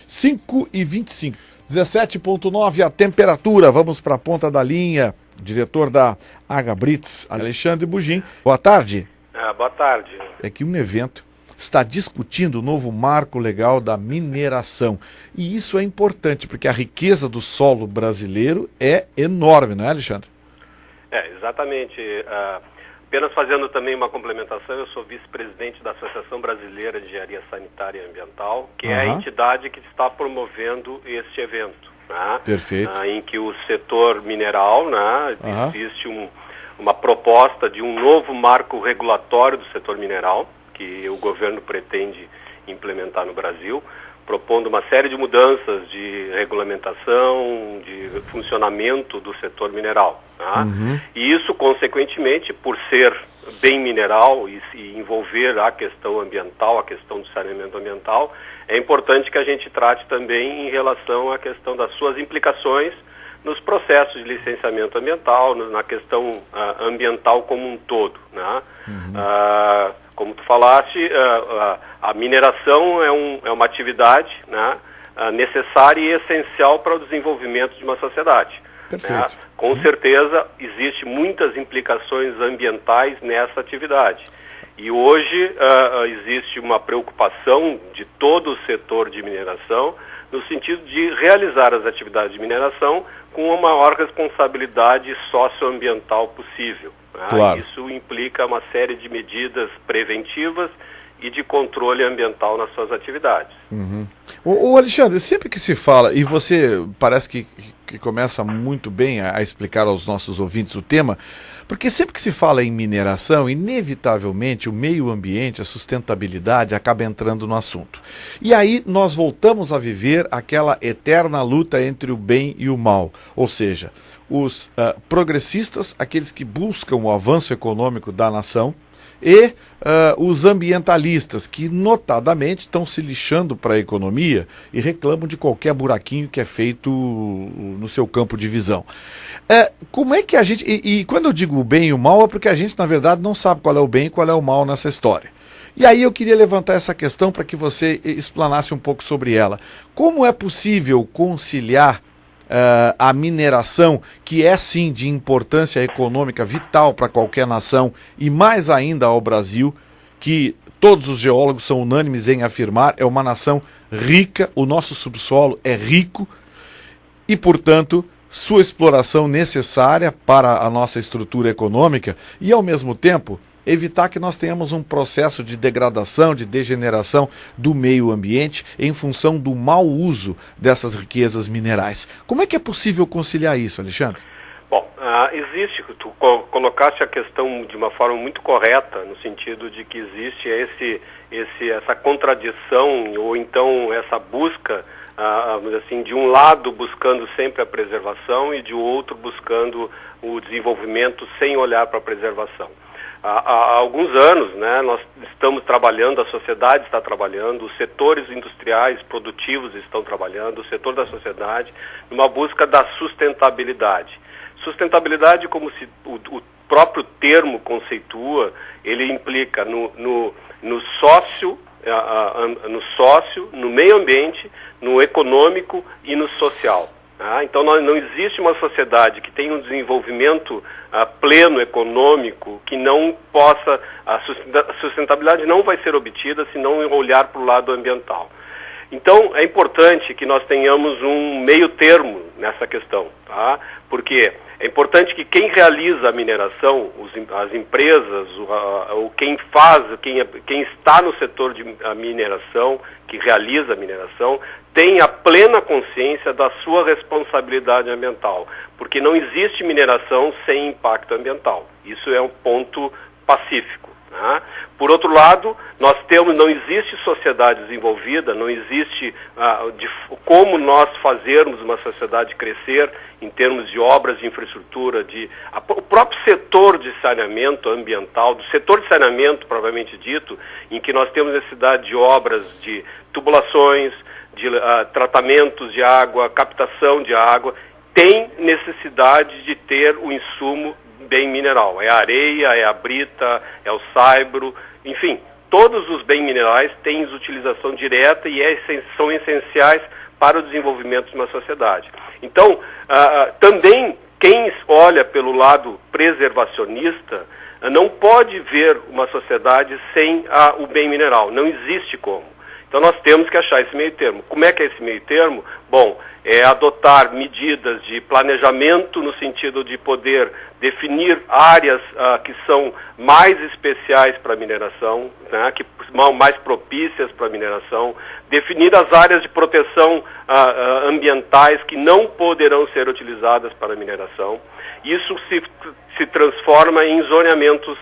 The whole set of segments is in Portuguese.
5h25. 17,9 a temperatura. Vamos para a ponta da linha. Diretor da Agabrits, Alexandre Bugin. Boa tarde. Boa tarde. É que um evento está discutindo o novo marco legal da mineração. E isso é importante, porque a riqueza do solo brasileiro é enorme, não é, Alexandre? Exatamente. Apenas fazendo também uma complementação, eu sou vice-presidente da Associação Brasileira de Engenharia Sanitária e Ambiental, que é a entidade que está promovendo este evento. Né? Perfeito. Em que o setor mineral, né, existe uma proposta de um novo marco regulatório do setor mineral, que o governo pretende implementar no Brasil, propondo uma série de mudanças de regulamentação, de funcionamento do setor mineral. Tá? E isso, consequentemente, por ser bem mineral e envolver a questão ambiental, a questão do saneamento ambiental, é importante que a gente trate também em relação à questão das suas implicações nos processos de licenciamento ambiental, na questão ambiental como um todo. Né? Como tu falaste, a mineração é uma atividade, né, necessária e essencial para o desenvolvimento de uma sociedade. Né? Com certeza, existem muitas implicações ambientais nessa atividade. E hoje existe uma preocupação de todo o setor de mineração no sentido de realizar as atividades de mineração com a maior responsabilidade socioambiental possível. Né? Claro. Isso implica uma série de medidas preventivas e de controle ambiental nas suas atividades. O Alexandre, sempre que se fala, e você parece que começa muito bem a explicar aos nossos ouvintes o tema, porque sempre que se fala em mineração, inevitavelmente o meio ambiente, a sustentabilidade acaba entrando no assunto. E aí nós voltamos a viver aquela eterna luta entre o bem e o mal, ou seja, os progressistas, aqueles que buscam o avanço econômico da nação, e os ambientalistas, que notadamente estão se lixando para a economia e reclamam de qualquer buraquinho que é feito no seu campo de visão. Como é que a gente... E quando eu digo o bem e o mal, é porque a gente, na verdade, não sabe qual é o bem e qual é o mal nessa história. E aí eu queria levantar essa questão para que você explanasse um pouco sobre ela. Como é possível conciliar a mineração, que é sim de importância econômica vital para qualquer nação, e mais ainda ao Brasil, que todos os geólogos são unânimes em afirmar, é uma nação rica, o nosso subsolo é rico, e portanto sua exploração necessária para a nossa estrutura econômica, e ao mesmo tempo evitar que nós tenhamos um processo de degradação, de degeneração do meio ambiente em função do mau uso dessas riquezas minerais. Como é que é possível conciliar isso, Alexandre? Bom, tu colocaste a questão de uma forma muito correta, no sentido de que existe essa contradição, ou então essa busca, assim, de um lado buscando sempre a preservação e de outro buscando o desenvolvimento sem olhar para a preservação. Há alguns anos, né, nós estamos trabalhando, a sociedade está trabalhando, os setores industriais produtivos estão trabalhando, o setor da sociedade, numa busca da sustentabilidade. Sustentabilidade, como o próprio termo conceitua, ele implica no sócio, no meio ambiente, no econômico e no social. Então não existe uma sociedade que tenha um desenvolvimento pleno econômico que não possa, a sustentabilidade não vai ser obtida se não olhar para o lado ambiental. Então é importante que nós tenhamos um meio termo nessa questão, tá? Porque é importante que quem realiza a mineração, as empresas, ou quem está no setor de mineração, que realiza a mineração, tenha plena consciência da sua responsabilidade ambiental, porque não existe mineração sem impacto ambiental. Isso é um ponto pacífico. Né? Por outro lado, não existe sociedade desenvolvida, não existe como nós fazermos uma sociedade crescer em termos de obras de infraestrutura, o próprio setor de saneamento ambiental, do setor de saneamento propriamente dito, em que nós temos necessidade de obras de tubulações, de tratamentos de água, captação de água, tem necessidade de ter o insumo bem mineral. É a areia, é a brita, é o saibro, enfim, todos os bens minerais têm utilização direta e são essenciais para o desenvolvimento de uma sociedade. Então, também quem olha pelo lado preservacionista não pode ver uma sociedade sem o bem mineral, não existe como. Então nós temos que achar esse meio termo. Como é que é esse meio termo? Bom, é adotar medidas de planejamento no sentido de poder definir áreas que são mais especiais para a mineração, né, que são mais propícias para a mineração, definir as áreas de proteção ambientais que não poderão ser utilizadas para a mineração. Isso se transforma em zoneamentos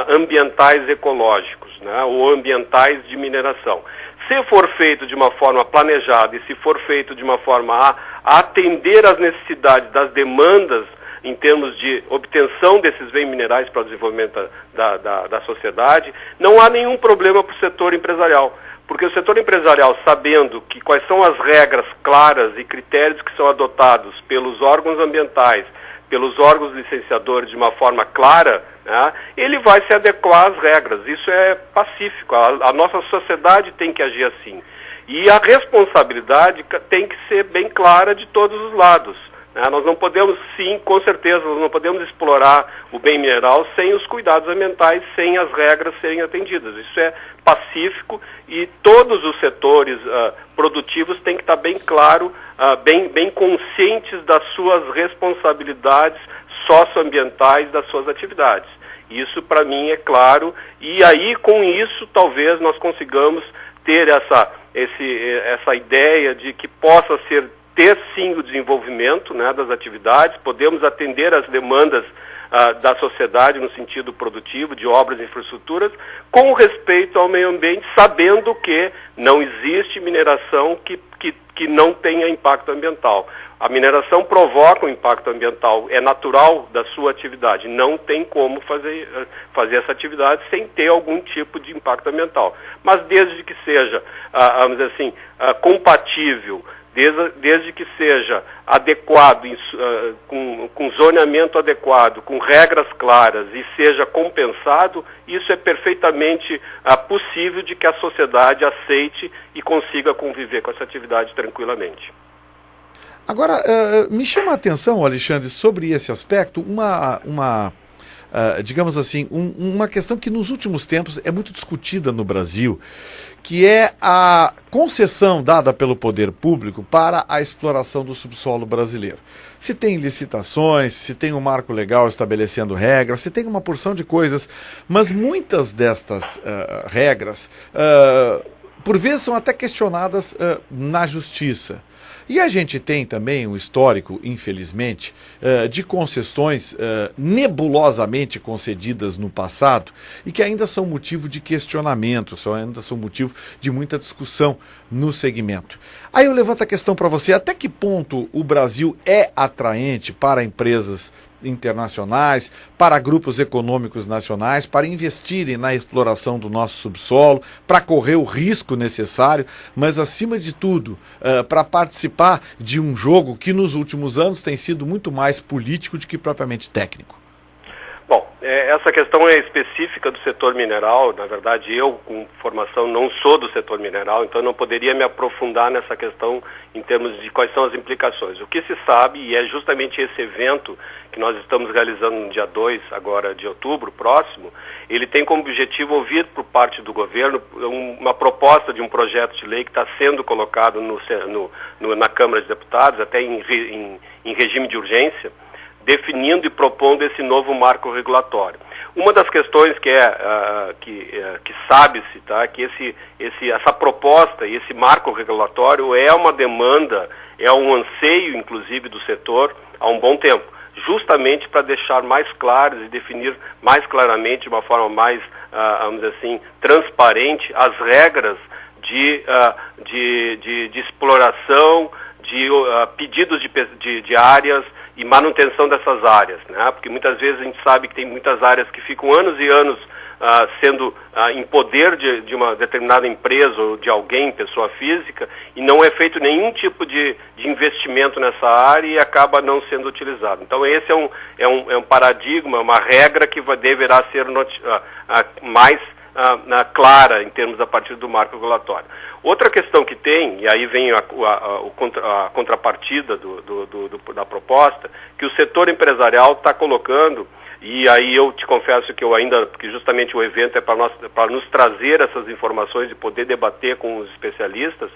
ambientais ecológicos, né, ou ambientais de mineração. Se for feito de uma forma planejada e se for feito de uma forma a atender às necessidades das demandas em termos de obtenção desses bens minerais para o desenvolvimento da sociedade, não há nenhum problema para o setor empresarial. Porque o setor empresarial, sabendo quais são as regras claras e critérios que são adotados pelos órgãos ambientais, pelos órgãos licenciadores de uma forma clara, né, ele vai se adequar às regras. Isso é pacífico. A nossa sociedade tem que agir assim. E a responsabilidade tem que ser bem clara de todos os lados. Né? Nós não podemos, sim, com certeza, nós não podemos explorar o bem mineral sem os cuidados ambientais, sem as regras serem atendidas. Isso é pacífico e todos os setores produtivos têm que estar bem claro, bem conscientes das suas responsabilidades socioambientais das suas atividades. Isso, para mim, é claro, e aí, com isso, talvez nós consigamos ter essa ideia de que possa ter sim o desenvolvimento, né, das atividades, podemos atender às demandas da sociedade no sentido produtivo, de obras e infraestruturas, com respeito ao meio ambiente, sabendo que não existe mineração que não tenha impacto ambiental. A mineração provoca um impacto ambiental, é natural da sua atividade, não tem como fazer essa atividade sem ter algum tipo de impacto ambiental. Mas desde que seja, vamos dizer assim, compatível, desde que seja adequado, com zoneamento adequado, com regras claras e seja compensado, isso é perfeitamente possível de que a sociedade aceite e consiga conviver com essa atividade tranquilamente. Agora, me chama a atenção, Alexandre, sobre esse aspecto, digamos assim, uma questão que nos últimos tempos é muito discutida no Brasil, que é a concessão dada pelo poder público para a exploração do subsolo brasileiro. Se tem licitações, se tem um marco legal estabelecendo regras, se tem uma porção de coisas, mas muitas destas regras, por vezes, são até questionadas na justiça. E a gente tem também um histórico, infelizmente, de concessões nebulosamente concedidas no passado e que ainda são motivo de questionamento, ainda são motivo de muita discussão no segmento. Aí eu levanto a questão para você, até que ponto o Brasil é atraente para empresas internacionais, para grupos econômicos nacionais, para investirem na exploração do nosso subsolo, para correr o risco necessário, mas acima de tudo, para participar de um jogo que nos últimos anos tem sido muito mais político do que propriamente técnico. Bom, essa questão é específica do setor mineral. Na verdade, eu, com formação, não sou do setor mineral, então não poderia me aprofundar nessa questão em termos de quais são as implicações. O que se sabe, e é justamente esse evento que nós estamos realizando no dia 2, agora de outubro, próximo, ele tem como objetivo ouvir por parte do governo uma proposta de um projeto de lei que está sendo colocado na Câmara de Deputados, até em regime de urgência, definindo e propondo esse novo marco regulatório. Uma das questões que sabe-se, tá, que essa proposta e esse marco regulatório é uma demanda, é um anseio, inclusive, do setor há um bom tempo, justamente para deixar mais claros e definir mais claramente, de uma forma mais, vamos dizer assim, transparente, as regras de exploração, de pedidos de áreas e manutenção dessas áreas, né? Porque muitas vezes a gente sabe que tem muitas áreas que ficam anos e anos sendo em poder de uma determinada empresa ou de alguém, pessoa física, e não é feito nenhum tipo de investimento nessa área e acaba não sendo utilizado. Então esse é um paradigma, uma regra que deverá ser mais clara em termos a partir do marco regulatório. Outra questão que tem, e aí vem a contrapartida da proposta, que o setor empresarial está colocando, e aí eu te confesso que porque justamente o evento é para nos trazer essas informações e poder debater com os especialistas,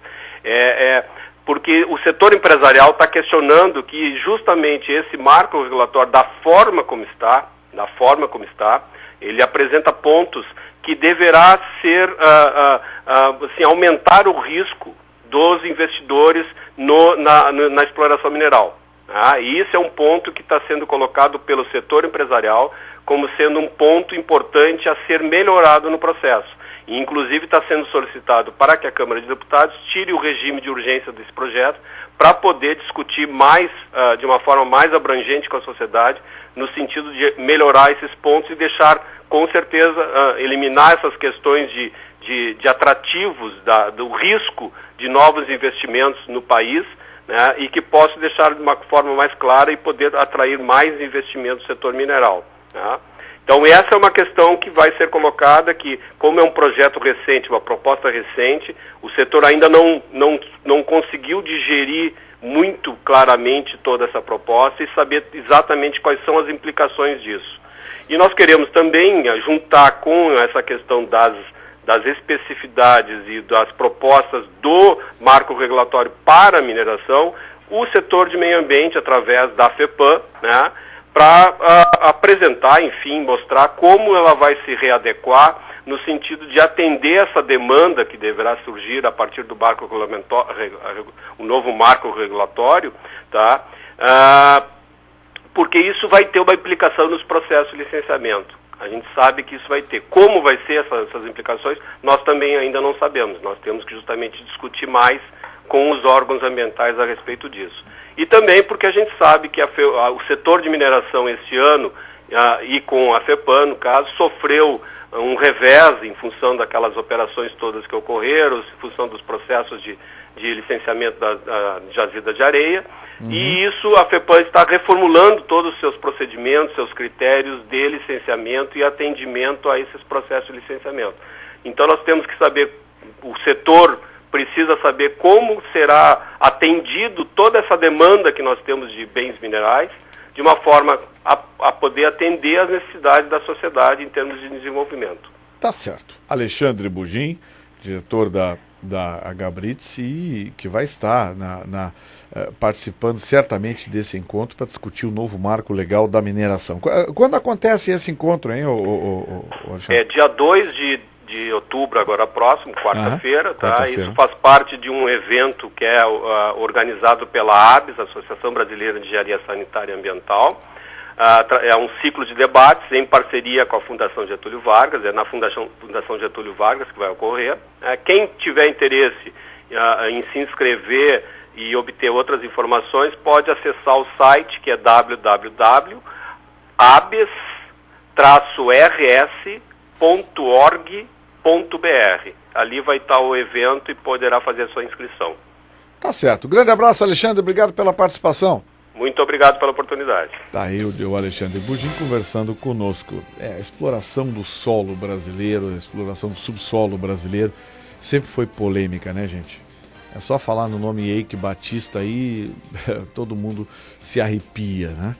porque o setor empresarial está questionando que justamente esse marco regulatório, da forma como está, ele apresenta pontos que deverá ser, assim, aumentar o risco dos investidores na exploração mineral. E isso é um ponto que está sendo colocado pelo setor empresarial como sendo um ponto importante a ser melhorado no processo. E, inclusive, está sendo solicitado para que a Câmara de Deputados tire o regime de urgência desse projeto para poder discutir de uma forma mais abrangente com a sociedade, no sentido de melhorar esses pontos e deixar, com certeza, eliminar essas questões de atrativos, do risco de novos investimentos no país, né, e que possa deixar de uma forma mais clara e poder atrair mais investimentos no setor mineral. Né? Então essa é uma questão que vai ser colocada, que como é um projeto recente, uma proposta recente, o setor ainda não conseguiu digerir muito claramente toda essa proposta e saber exatamente quais são as implicações disso. E nós queremos também juntar com essa questão das especificidades e das propostas do marco regulatório para a mineração, o setor de meio ambiente através da FEPAM, né, para apresentar, enfim, mostrar como ela vai se readequar no sentido de atender essa demanda que deverá surgir a partir do o novo marco regulatório, tá? Porque isso vai ter uma implicação nos processos de licenciamento. A gente sabe que isso vai ter. Como vai ser essas implicações, nós também ainda não sabemos. Nós temos que justamente discutir mais com os órgãos ambientais a respeito disso. E também porque a gente sabe que o setor de mineração este ano, e com a FEPAM, no caso, sofreu um revés em função daquelas operações todas que ocorreram, em função dos processos de licenciamento da jazida de areia. E isso a FEPAM está reformulando todos os seus procedimentos, seus critérios de licenciamento e atendimento a esses processos de licenciamento. Então nós temos que saber, o setor precisa saber como será atendido toda essa demanda que nós temos de bens minerais, de uma forma a poder atender às necessidades da sociedade em termos de desenvolvimento. Tá certo. Alexandre Bugin, diretor da Gabritz, e que vai estar participando certamente desse encontro para discutir o novo marco legal da mineração. Quando acontece esse encontro, hein, Alexandre? É dia 2 de outubro, agora próximo, quarta-feira, tá? Quarta-feira. Isso faz parte de um evento que é organizado pela ABS, Associação Brasileira de Engenharia Sanitária e Ambiental. É um ciclo de debates em parceria com a Fundação Getúlio Vargas, é na Fundação Getúlio Vargas que vai ocorrer. Quem tiver interesse em se inscrever e obter outras informações, pode acessar o site, que é www.abes-rs.org.br. Ali vai estar o evento e poderá fazer a sua inscrição. Tá certo. Grande abraço, Alexandre. Obrigado pela participação. Muito obrigado pela oportunidade. Tá aí o Alexandre Bugin conversando conosco. A exploração do solo brasileiro, a exploração do subsolo brasileiro sempre foi polêmica, né, gente? É só falar no nome Eike Batista aí, todo mundo se arrepia, né?